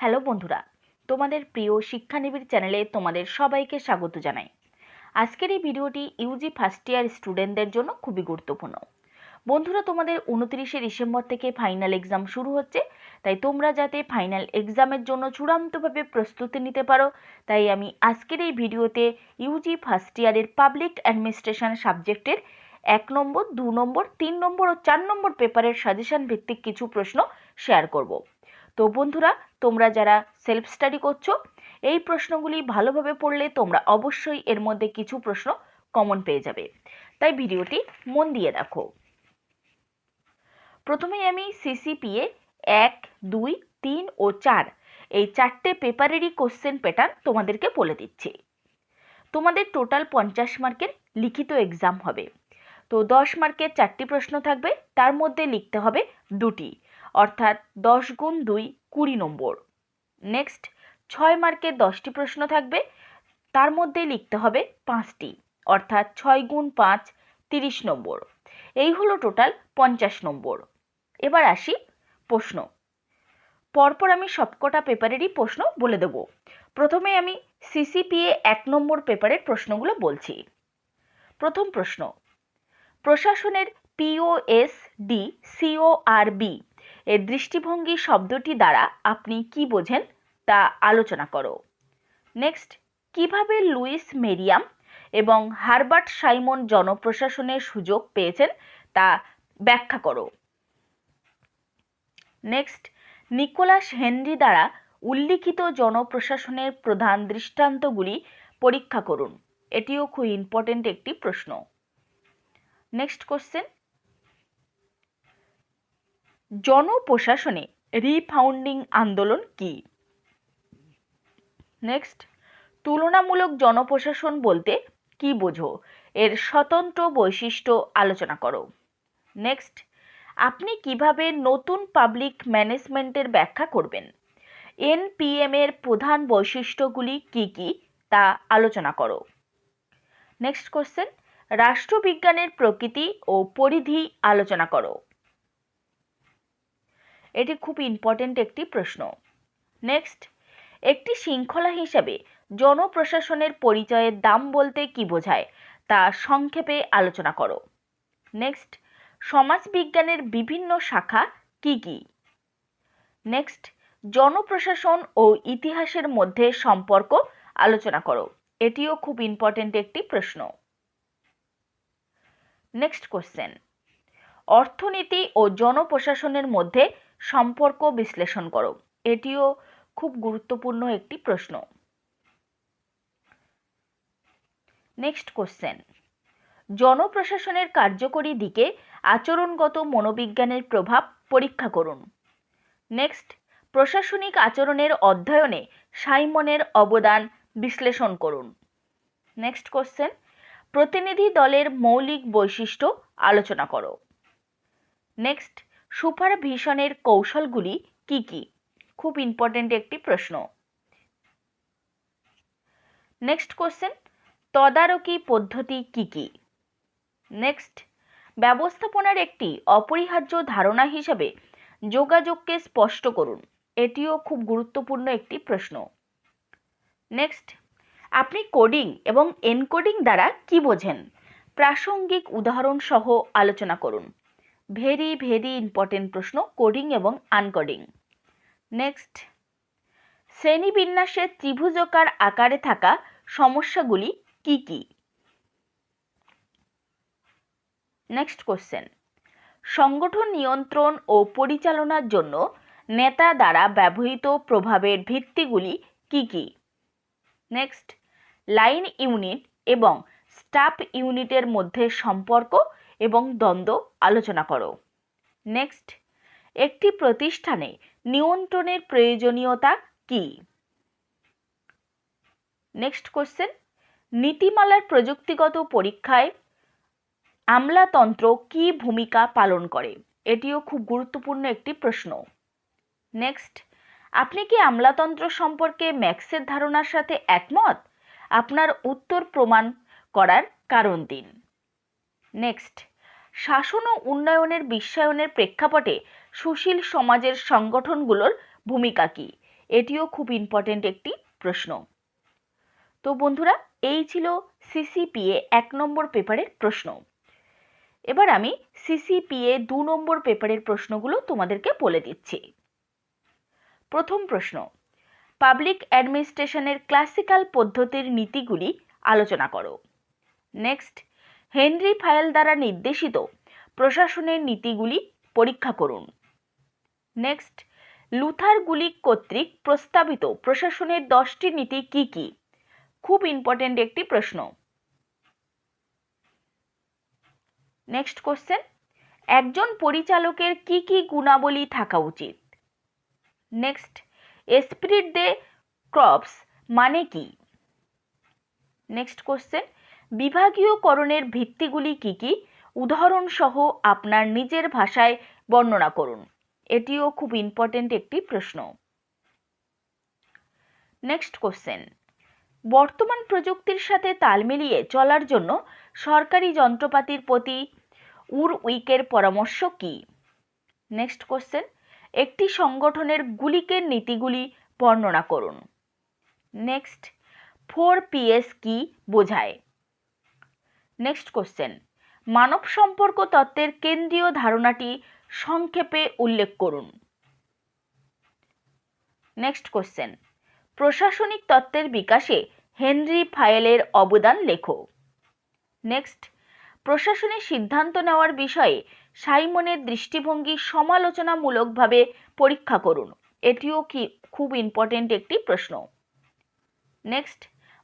Hello বন্ধুরা, তোমাদের প্রিয় শিক্ষানিবিড় চ্যানেলে তোমাদের সবাইকে স্বাগত জানাই। আজকের এই ভিডিওটি ইউজি ফার্স্ট ইয়ার স্টুডেন্টদের জন্য খুবই গুরুত্বপূর্ণ। বন্ধুরা, তোমাদের 29শে ডিসেম্বর থেকে ফাইনাল এক্সাম শুরু হচ্ছে, তাই তোমরা যাতে ফাইনাল এক্সামের জন্য চূড়ান্তভাবে প্রস্তুতি নিতে পারো, তাই আমি আজকের এই ভিডিওতে ইউজি ফার্স্ট ইয়ারের পাবলিক অ্যাডমিনিস্ট্রেশন সাবজেক্টের 1 নম্বর, 2 নম্বর, 3 নম্বর ও 4 নম্বর পেপারের সাজেশন ভিত্তিক কিছু প্রশ্ন শেয়ার করব। তো বন্ধুরা, তোমরা যারা সেলফ স্টাডি করছো, এই প্রশ্নগুলি ভালোভাবে পড়লে তোমরা অবশ্যই এর মধ্যে কিছু প্রশ্ন কমন পেয়ে যাবে, তাই ভিডিওটি মন দিয়ে দেখো। প্রথমেই আমি সিসিপিএ 1, 2, 3 ও 4 এই 4টে পেপারেরই কোশ্চেন প্যাটার্ন তোমাদেরকে বলে দিচ্ছি। তোমাদের টোটাল 50 মার্কের লিখিত এক্সাম হবে। তো 10 মার্কের 4টি প্রশ্ন থাকবে, তার মধ্যে লিখতে হবে 2টি, অর্থাৎ 10 গুণ 2 20 নম্বর। নেক্সট 6 মার্কের 10টি প্রশ্ন থাকবে, তার মধ্যে লিখতে হবে 5টি, অর্থাৎ 6 গুণ 5 30 নম্বর। এই হলো টোটাল 50 নম্বর। এবার আসি প্রশ্ন। পরপর আমি সবকটা পেপারেরই প্রশ্ন বলে দেব। প্রথমে আমি সিসিপিএ 1 নম্বর পেপারের প্রশ্নগুলো বলছি। প্রথম প্রশ্ন, প্রশাসনের পিওএসডি সিওআরবি এর দৃষ্টিভঙ্গি শব্দটি দ্বারা আপনি কি বোঝেন তা আলোচনা করো। নেক্সট, কিভাবে লুইস মেরিয়াম এবং হারবার্ট সাইমন জনপ্রশাসনের সুযোগ পেয়েছেন তা ব্যাখ্যা করো। নেক্সট, নিকোলাস হেনরি দ্বারা উল্লিখিত জনপ্রশাসনের প্রধান দৃষ্টান্তগুলি পরীক্ষা করুন। এটিও খুব ইম্পর্টেন্ট একটি প্রশ্ন। নেক্সট কোশ্চেন, জনপ্রশাসনে রিফাউন্ডিং আন্দোলন কি? নেক্সট, তুলনামূলক জনপ্রশাসন বলতে কি বোঝো? এর স্বতন্ত্র বৈশিষ্ট্য আলোচনা করো। নেক্সট, আপনি কিভাবে নতুন পাবলিক ম্যানেজমেন্টের ব্যাখ্যা করবেন? এনপিএম এর প্রধান বৈশিষ্ট্যগুলি কি কি তা আলোচনা করো। নেক্সট কোশ্চেন, রাষ্ট্রবিজ্ঞানের প্রকৃতি ও পরিধি আলোচনা করো। এটি খুব ইম্পর্টেন্ট একটি প্রশ্ন। নেক্সট, একটি শৃঙ্খলা হিসাবে জনপ্রশাসনের পরিচয়ের দাম বলতে কি বোঝায় তা সংক্ষেপে আলোচনা করো। নেক্সট, সমাজবিজ্ঞানের বিভিন্ন শাখা কি কি? নেক্সট, জনপ্রশাসন ও ইতিহাসের মধ্যে সম্পর্ক আলোচনা করো। এটিও খুব ইম্পর্টেন্ট একটি প্রশ্ন। নেক্সট কোশ্চেন, অর্থনীতি ও জনপ্রশাসনের মধ্যে সম্পর্ক বিশ্লেষণ করো। এটিও খুব গুরুত্বপূর্ণ একটি প্রশ্ন। নেক্সট কোশ্চেন, জনপ্রশাসনের কার্যকরী দিকে আচরণগত মনোবিজ্ঞানের প্রভাব পরীক্ষা করুন। নেক্সট, প্রশাসনিক আচরণের অধ্যয়নে সাইমনের অবদান বিশ্লেষণ করুন। নেক্সট কোশ্চেন, প্রতিনিধি দলের মৌলিক বৈশিষ্ট্য আলোচনা করো। নেক্সট, সুপারভিশনের কৌশলগুলি কি কি? খুব ইম্পর্টেন্ট একটি প্রশ্ন। নেক্সট কোশ্চেন, তদারকি পদ্ধতি কি কি? নেক্সট, ব্যবস্থাপনার একটি অপরিহার্য ধারণা হিসাবে যোগাযোগকে স্পষ্ট করুন। এটিও খুব গুরুত্বপূর্ণ একটি প্রশ্ন। নেক্সট, আপনি কোডিং এবং এনকোডিং দ্বারা কি বোঝেন? প্রাসঙ্গিক উদাহরণ সহ আলোচনা করুন। ভেরি ভেরি ইম্পর্টেন্ট প্রশ্ন, কোডিং এবং আনকোডিং। নেক্সট, শ্রেণীবিন্যাসের ত্রিভুজাকার আকারে থাকা সমস্যাগুলি কি কি? নেক্সট কোশ্চেন, সংগঠন নিয়ন্ত্রণ ও পরিচালনার জন্য নেতা দ্বারা ব্যবহৃত প্রভাবের ভিত্তিগুলি কি কি? নেক্সট, লাইন ইউনিট এবং স্টাফ ইউনিটের মধ্যে সম্পর্ক এবং দ্বন্দ্ব আলোচনা করো। নেক্সট, একটি প্রতিষ্ঠানে নিয়ন্ত্রণের প্রয়োজনীয়তা কি? নেক্সট কোশ্চেন, নীতিমালার প্রযুক্তিগত পরীক্ষায় আমলাতন্ত্র কি ভূমিকা পালন করে? এটিও খুব গুরুত্বপূর্ণ একটি প্রশ্ন। নেক্সট, আপনি কি আমলাতন্ত্র সম্পর্কে ম্যাক্সের ধারণার সাথে একমত? আপনার উত্তর প্রমাণ করার কারণ দিন। নেক্সট, শাসন ও উন্নয়নের বিশ্বায়নের প্রেক্ষাপটে সুশীল সমাজের সংগঠনগুলোর ভূমিকা কি? এটিও খুব ইম্পর্টেন্ট একটি প্রশ্ন। তো বন্ধুরা, এই ছিল সিসিপিএ 1 নম্বর পেপারের প্রশ্ন। এবার আমি সিসিপিএ 2 নম্বর পেপারের প্রশ্নগুলো তোমাদেরকে বলে দিচ্ছি। প্রথম প্রশ্ন, পাবলিক অ্যাডমিনিস্ট্রেশনের ক্লাসিক্যাল পদ্ধতির নীতিগুলি আলোচনা করো। নেক্সট, হেনরি ফায়েল দ্বারা নির্দেশিত প্রশাসনের নীতিগুলি পরীক্ষা করুন। নেক্সট, লুথার গুলিক কর্তৃক প্রস্তাবিত প্রশাসনের 10টি নীতি কি কি? খুব ইম্পর্টেন্ট একটি প্রশ্ন। নেক্সট কোশ্চেন, একজন পরিচালকের কি কি গুণাবলী থাকা উচিত? নেক্সট, এসপ্রিট দে ক্রপস মানে কি? নেক্সট কোশ্চেন, বিভাগীয়করণের ভিত্তিগুলি কি কি? উদাহরণ সহ আপনার নিজের ভাষায় বর্ণনা করুন। এটিও খুব ইম্পর্টেন্ট একটি প্রশ্ন। নেক্সট কোশ্চেন, বর্তমান প্রযুক্তির সাথে তাল মিলিয়ে চলার জন্য সরকারি যন্ত্রপাতির প্রতি উইকের পরামর্শ কি? নেক্সট কোশ্চেন, একটি সংগঠনের গুলিকের নীতিগুলি বর্ণনা করুন। নেক্সট, 4PS কি বোঝায়? নেক্সট কোশ্চেন, মানব সম্পর্ক তত্ত্বের কেন্দ্রীয় ধারণাটি সংক্ষেপে উল্লেখ করুন। নেক্সট কোশ্চেন, প্রশাসনিক তত্ত্বের বিকাশে হেনরি ফায়েলের অবদান লেখো। নেক্সট, প্রশাসনের সিদ্ধান্ত নেওয়ার বিষয়ে সাইমনের দৃষ্টিভঙ্গি সমালোচনামূলকভাবে পরীক্ষা করুন। এটিও খুব ইম্পর্টেন্ট একটি প্রশ্ন। নেক্সট,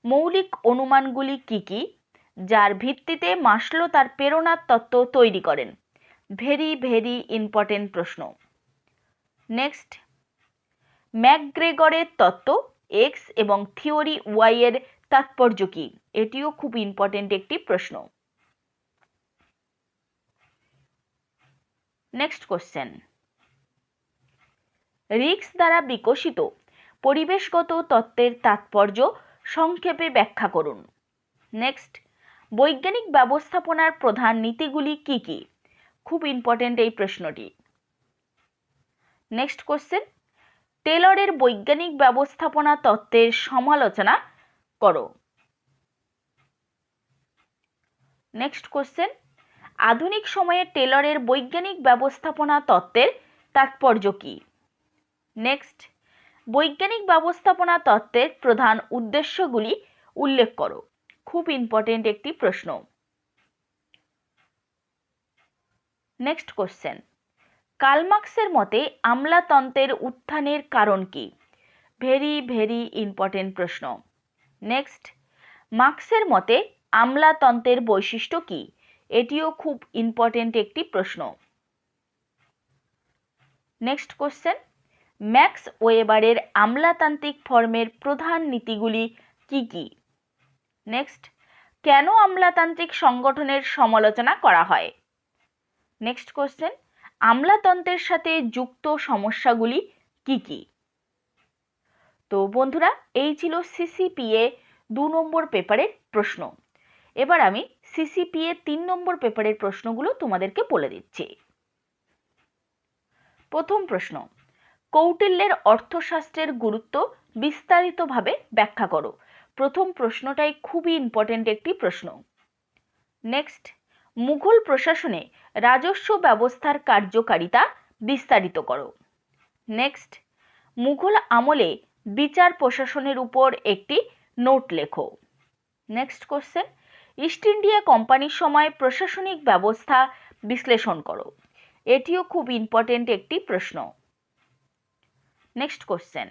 মৌলিক অনুমানগুলি কি কি, যার ভিত্তিতে মাসলো তার প্রেরণার তত্ত্ব তৈরি করেন? ভেরি ইম্পর্টেন্ট প্রশ্ন। নেক্সট, ম্যাকগ্রেগরের তত্ত্ব এক্স এবং থিওরি ওয়াই এর তাৎপর্য কি? এটিও খুব ইম্পর্টেন্ট একটি প্রশ্ন। নেক্সট কোশ্চেন, রিক্স দ্বারা বিকশিত পরিবেশগত তত্ত্বের তাৎপর্য সংক্ষেপে ব্যাখ্যা করুন। নেক্সট, বৈজ্ঞানিক ব্যবস্থাপনার প্রধান নীতিগুলি কি কি? খুব ইম্পর্টেন্ট এই প্রশ্নটি। নেক্সট কোশ্চেন, টেলরের বৈজ্ঞানিক ব্যবস্থাপনা তত্ত্বের সমালোচনা করো। নেক্সট কোশ্চেন, আধুনিক সময়ে টেলরের বৈজ্ঞানিক ব্যবস্থাপনা তত্ত্বের তাৎপর্য কি? নেক্সট, বৈজ্ঞানিক ব্যবস্থাপনা তত্ত্বের প্রধান উদ্দেশ্যগুলি উল্লেখ করো। খুব ইম্পর্টেন্ট একটি প্রশ্ন। নেক্সট কোশ্চেন, কার্ল মার্কসের মতে আমলাতন্ত্রের উত্থানের কারণ কি? ভেরি ইম্পর্টেন্ট প্রশ্ন। নেক্সট, মার্কসের মতে আমলাতন্ত্রের বৈশিষ্ট্য কি? এটিও খুব ইম্পর্টেন্ট একটি প্রশ্ন। নেক্সট কোশ্চেন, ম্যাক্স ওয়েবারের আমলাতান্ত্রিক ফর্মের প্রধান নীতিগুলি কি কি? নেক্সট, কেন আমলাতান্ত্রিক সংগঠনের সমালোচনা করা হয়? নেক্সট কোশ্চেন, আমলাতন্ত্রের সাথে যুক্ত সমস্যাগুলি কি কি? তো বন্ধুরা, এই ছিল সিসিপিএ 2 নম্বর পেপারের প্রশ্ন। এবার আমি সিসিপিএ 3 নম্বর পেপারের প্রশ্নগুলো তোমাদেরকে বলে দিচ্ছি। প্রথম প্রশ্ন, কৌটিল্যের অর্থশাস্ত্রের গুরুত্ব বিস্তারিতভাবে ব্যাখ্যা করো। প্রথম প্রশ্নটাই খুবই ইম্পর্টেন্ট একটি প্রশ্ন। নেক্সট, মুঘল প্রশাসনে রাজস্ব ব্যবস্থার কার্যকারিতা বিস্তারিত করো। নেক্সট, মুঘল আমলে বিচার প্রশাসনের উপর একটি নোট লেখো। নেক্সট কোশ্চেন, ইস্ট ইন্ডিয়া কোম্পানির সময় প্রশাসনিক ব্যবস্থা বিশ্লেষণ করো। এটিও খুব ইম্পর্টেন্ট একটি প্রশ্ন। নেক্সট কোশ্চেন,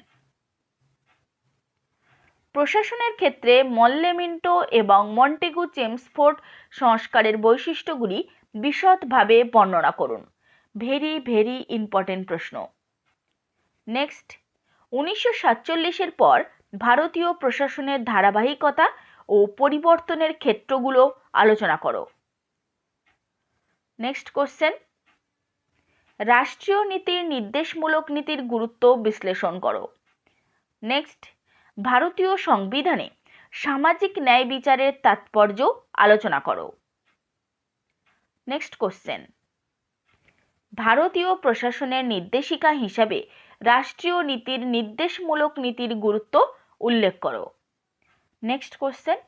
প্রশাসনের ক্ষেত্রে মল্লেমিন্টো এবং মন্টেগু চেমসফোর্ড সংস্কারের বৈশিষ্ট্যগুলি বিশদভাবে বর্ণনা করুন। ভেরি ইম্পর্টেন্ট প্রশ্ন। নেক্সট, 1947-এর পর ভারতীয় প্রশাসনের ধারাবাহিকতা ও পরিবর্তনের ক্ষেত্রগুলো আলোচনা করো। নেক্সট কোশ্চেন, রাষ্ট্রীয় নীতির নির্দেশমূলক নীতির গুরুত্ব বিশ্লেষণ করো। নেক্সট, ভারতীয় সংবিধানে সামাজিক ন্যায় বিচারের তাৎপর্য আলোচনা করো। নেক্সট কোশ্চেন, ভারতীয় প্রশাসনের নির্দেশিকা হিসাবে রাষ্ট্রীয় নীতির নির্দেশমূলক নীতির গুরুত্ব উল্লেখ করো। নেক্সট কোশ্চেন,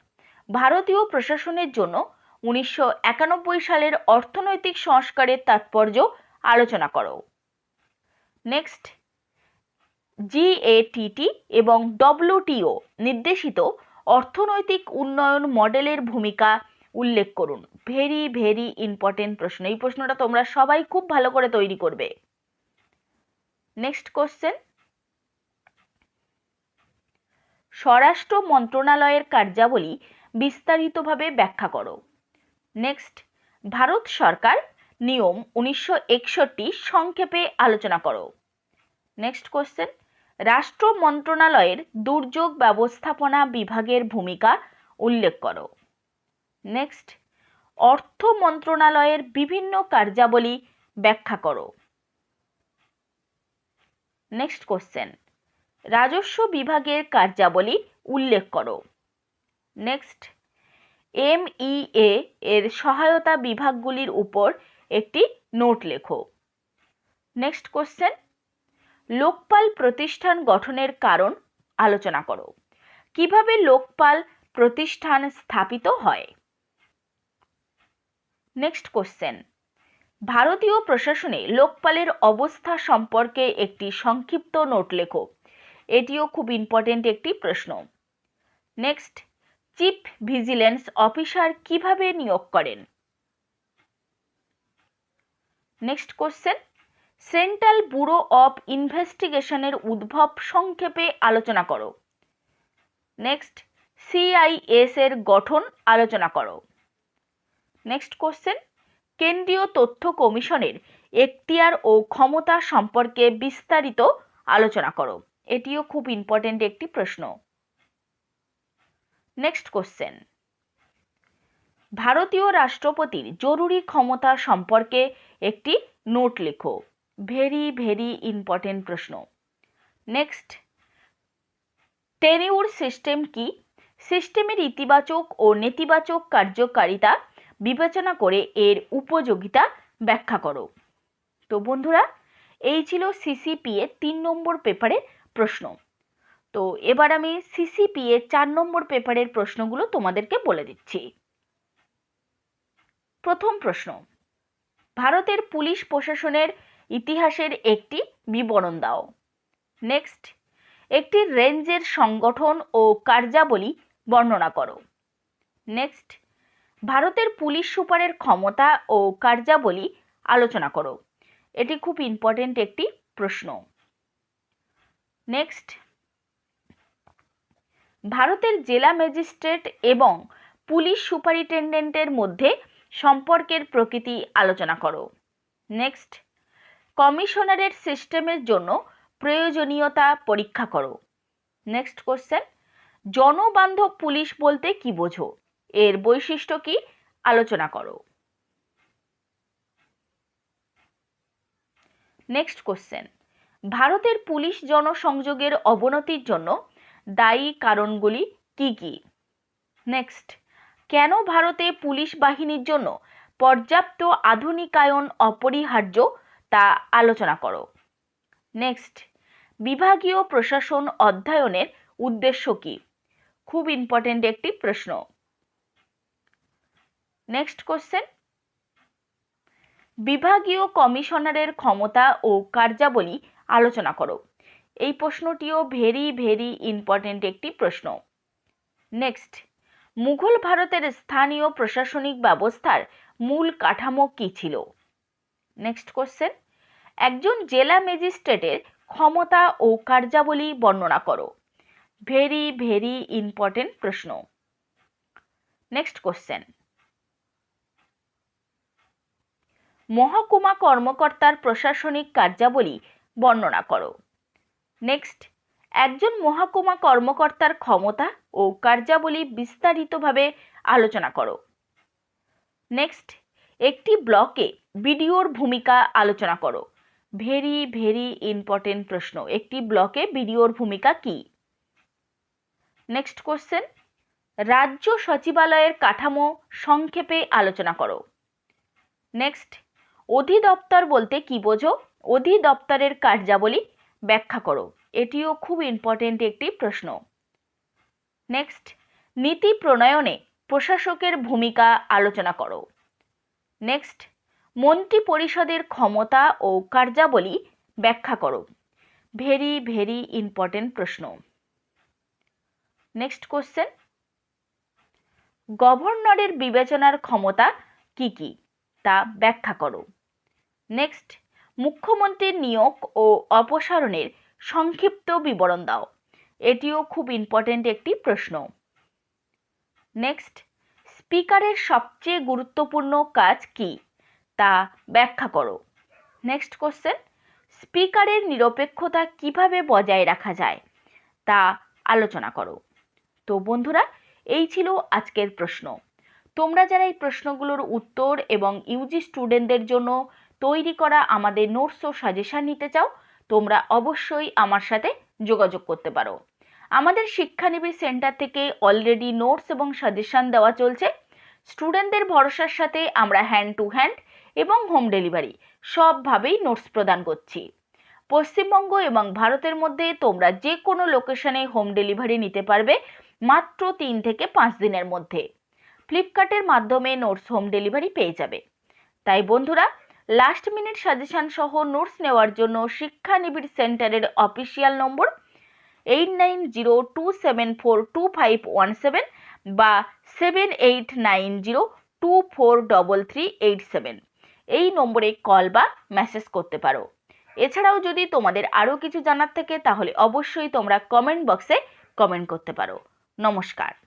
ভারতীয় প্রশাসনের জন্য 1991 সালের অর্থনৈতিক সংস্কারের তাৎপর্য আলোচনা করো। নেক্সট, GATT এবং WTO নির্দেশিত অর্থনৈতিক উন্নয়ন মডেলের ভূমিকা উল্লেখ করুন। ভেরি ভেরি ইম্পর্টেন্ট প্রশ্ন, এই প্রশ্নটা তোমরা সবাই খুব ভালো করে তৈরি করবে। নেক্সট কোশ্চেন, স্বরাষ্ট্র মন্ত্রণালয়ের কার্যাবলী বিস্তারিতভাবে ব্যাখ্যা করো। নেক্সট, ভারত সরকার নিয়ম 1961 সংক্ষেপে আলোচনা করো। নেক্সট কোশ্চেন, রাষ্ট্র মন্ত্রণালয়ের দুর্যোগ ব্যবস্থাপনা বিভাগের ভূমিকা উল্লেখ করো। নেক্সট, অর্থ মন্ত্রণালয়ের বিভিন্ন কার্যাবলী ব্যাখ্যা করো। নেক্সট কোশ্চেন, রাজস্ব বিভাগের কার্যাবলী উল্লেখ করো। নেক্সট, MEA এর সহায়তা বিভাগগুলির উপর একটি নোট লেখো। নেক্সট কোশ্চেন, লোকপাল প্রতিষ্ঠান গঠনের কারণ আলোচনা করো। কিভাবে লোকপাল প্রতিষ্ঠান স্থাপিত হয়? নেক্সট কোশ্চেন, ভারতীয় প্রশাসনে লোকপালের অবস্থা সম্পর্কে একটি সংক্ষিপ্ত নোট লেখো। এটিও খুব ইম্পর্টেন্ট একটি প্রশ্ন। নেক্সট, চিফ ভিজিলেন্স অফিসার কিভাবে নিয়োগ করেন? Next question, central bureau of ইনভেস্টিগেশনের উদ্ভব সংক্ষেপে আলোচনা করো। নেক্সট, CIS এর গঠন আলোচনা করো। নেক্সট কোশ্চেন, কেন্দ্রীয় তথ্য কমিশনের এখতিয়ার ও ক্ষমতা সম্পর্কে বিস্তারিত আলোচনা করো। এটিও খুব ইম্পর্টেন্ট একটি প্রশ্ন। নেক্সট কোশ্চেন, ভারতীয় রাষ্ট্রপতির জরুরি ক্ষমতা সম্পর্কে একটি নোট লেখো। ভেরি ভেরি ইম্পর্টেন্ট প্রশ্ন। নেক্সট, টেনিউর সিস্টেম কি? সিস্টেমের ইতিবাচক ও নেতিবাচক কার্যকারিতা বিবেচনা করে এর উপযোগিতা ব্যাখ্যা করো। তো বন্ধুরা, এই ছিল CCPA 3 নম্বর পেপারের প্রশ্ন। তো এবার আমি CCPA 4 নম্বর পেপারের প্রশ্নগুলো তোমাদেরকে বলে দিচ্ছি। প্রথম প্রশ্ন, ভারতের পুলিশ প্রশাসনের ইতিহাসের একটি বিবরণ দাও। নেক্সট, একটি রেঞ্জের সংগঠন ও কার্যাবলী বর্ণনা করো। নেক্সট, ভারতের পুলিশ সুপারের ক্ষমতা ও কার্যাবলী আলোচনা করো। এটি খুব ইম্পর্টেন্ট একটি প্রশ্ন। নেক্সট, ভারতের জেলা ম্যাজিস্ট্রেট এবং পুলিশ সুপারিনটেন্ডেন্টের মধ্যে সম্পর্কের প্রকৃতি আলোচনা করো। নেক্সট, কমিশনারেট সিস্টেমের জন্য প্রয়োজনীয়তা পরীক্ষা করো। নেক্সট কোশ্চেন, জনবান্ধব পুলিশ বলতে কি বোঝো? এর বৈশিষ্ট্য কি আলোচনা করো। নেক্সট কোশ্চেন, ভারতের পুলিশ জনসংযোগের অবনতির জন্য দায়ী কারণগুলি কি কি? নেক্সট, কেন ভারতে পুলিশ বাহিনীর জন্য পর্যাপ্ত আধুনিকায়ন অপরিহার্য তা আলোচনা করো। নেক্সট, বিভাগীয় প্রশাসন অধ্যয়নের উদ্দেশ্য কি? খুব ইম্পর্টেন্ট একটি প্রশ্ন। নেক্সট কোশ্চেন, বিভাগীয় কমিশনারের ক্ষমতা ও কার্যাবলী আলোচনা করো। এই প্রশ্নটিও ভেরি ভেরি ইম্পর্টেন্ট একটি প্রশ্ন। নেক্সট, মুঘল ভারতের স্থানীয় প্রশাসনিক ব্যবস্থার মূল কাঠামো কি ছিল? নেক্সট কোশ্চেন, একজন জেলা ম্যাজিস্ট্রেটের ক্ষমতা ও কার্যাবলী বর্ণনা করো। ভেরি ভেরি ইম্পর্টেন্ট প্রশ্ন। নেক্সট কোশ্চেন, মহকুমা কর্মকর্তার প্রশাসনিক কার্যাবলী বর্ণনা করো। নেক্সট, একজন মহকুমা কর্মকর্তার ক্ষমতা ও কার্যাবলী বিস্তারিতভাবে আলোচনা করো। নেক্সট, একটি ব্লকে বিডিওর ভূমিকা আলোচনা করো। ভেরি ভেরি ইম্পর্টেন্ট প্রশ্ন। একটি ব্লকে বিডিওর ভূমিকা কি? নেক্সট কোশ্চেন, রাজ্য সচিবালয়ের কাঠামো সংক্ষেপে আলোচনা করো। নেক্সট, অধিদপ্তর বলতে কি বোঝো? অধিদপ্তরের কার্যাবলী ব্যাখ্যা করো। এটিও খুব ইম্পর্টেন্ট একটি প্রশ্ন। নেক্সট, নীতি প্রণয়নে প্রশাসকের ভূমিকা আলোচনা করো। নেক্সট, মন্ত্রী পরিষদের ক্ষমতা ও কার্যাবলী ব্যাখ্যা করো। ভেরি ভেরি ইম্পর্টেন্ট প্রশ্ন। নেক্সট কোশ্চেন, গভর্নরের বিবেচনার ক্ষমতা কি কি তা ব্যাখ্যা করো। নেক্সট, মুখ্যমন্ত্রীর নিয়োগ ও অপসারণের সংক্ষিপ্ত বিবরণ দাও। এটিও খুব ইম্পর্টেন্ট একটি প্রশ্ন। নেক্সট, স্পিকারের সবচেয়ে গুরুত্বপূর্ণ কাজ কি তা ব্যাখ্যা করো। নেক্সট কোশ্চেন, স্পিকারের নিরপেক্ষতা কিভাবে বজায় রাখা যায় তা আলোচনা করো। তো বন্ধুরা, এই ছিল আজকের প্রশ্ন। তোমরা যারা এই প্রশ্নগুলোর উত্তর এবং ইউজি স্টুডেন্টদের জন্য তৈরি করা আমাদের নোটস ও সাজেশন নিতে চাও, তোমরা অবশ্যই আমার সাথে যোগাযোগ করতে পারো। আমাদের শিক্ষানিবিড় সেন্টার থেকে অলরেডি নোটস এবং সাজেশন দেওয়া চলছে। স্টুডেন্টদের ভরসার সাথে আমরা হ্যান্ড টু হ্যান্ড এবং হোম ডেলিভারি সবভাবেই নোটস প্রদান করছি। পশ্চিমবঙ্গ এবং ভারতের মধ্যে তোমরা যে কোনো লোকেশনে হোম ডেলিভারি নিতে পারবে মাত্র 3 থেকে 5 দিনের মধ্যে। ফ্লিপকার্টের মাধ্যমে নোটস হোম ডেলিভারি পেয়ে যাবে। তাই বন্ধুরা, লাস্ট মিনিট সাজেশন সহ নোটস নেওয়ার জন্য শিক্ষানিবিড় সেন্টারের অফিসিয়াল নম্বর 8902742517 বা 7890243387 এই নম্বরে কল বা মেসেজ করতে পারো। এছাড়াও যদি তোমাদের আরও কিছু জানার থাকে তাহলে অবশ্যই তোমরা কমেন্ট বক্সে কমেন্ট করতে পারো। নমস্কার।